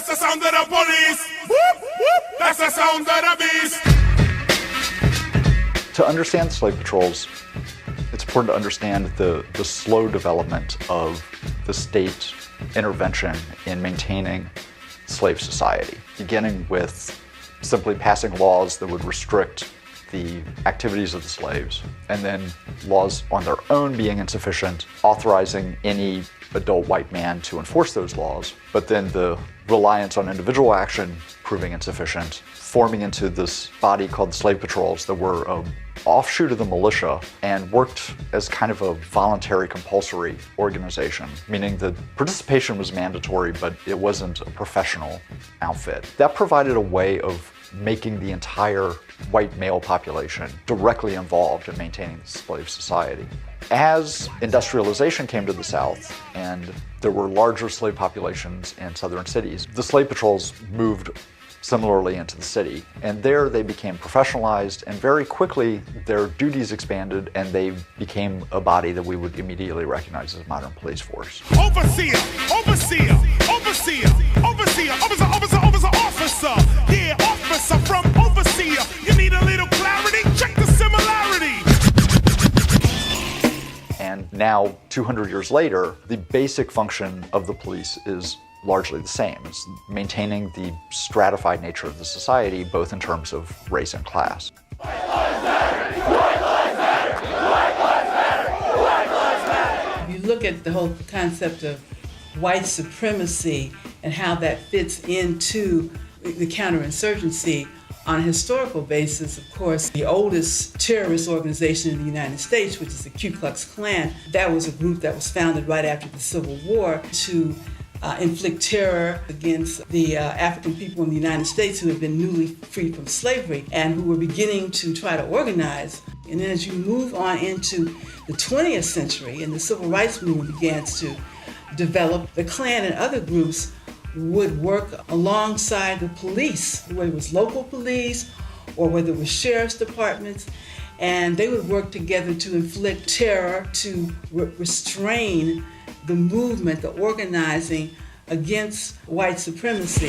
That's the sound of the police. Whoop, whoop. That's the sound of the beast. To understand the slave patrols, it's important to understand the slow development of the state intervention in maintaining slave society, beginning with simply passing laws that would restrict the activities of the slaves, and then laws on their own being insufficient, authorizing any adult white man to enforce those laws, but then the reliance on individual action proving insufficient, forming into this body called the Slave Patrols that were an offshoot of the militia and worked as kind of a voluntary compulsory organization, meaning that participation was mandatory, but it wasn't a professional outfit. That provided a way of making the entire white male population directly involved in maintaining the slave society. As industrialization came to the South and there were larger slave populations in southern cities, the slave patrols moved similarly into the city. And there they became professionalized, and very quickly their duties expanded and they became a body that we would immediately recognize as a modern police force. Overseer, overseer, overseer, overseer, officer, officer, officer, officer. Yeah, officer from overseer. You need a little clarity? Check the similarity. And now, 200 years later, the basic function of the police is largely the same. It's maintaining the stratified nature of the society, both in terms of race and class. White lives matter! White lives matter! White lives matter! White lives matter! If you look at the whole concept of white supremacy and how that fits into the counterinsurgency on a historical basis, of course, the oldest terrorist organization in the United States, which is the Ku Klux Klan, that was a group that was founded right after the Civil War to inflict terror against the African people in the United States who had been newly freed from slavery and who were beginning to try to organize. And then as you move on into the 20th century and the civil rights movement began to develop, the Klan and other groups would work alongside the police, whether it was local police or whether it was sheriff's departments, and they would work together to inflict terror, to restrain the movement, the organizing against white supremacy.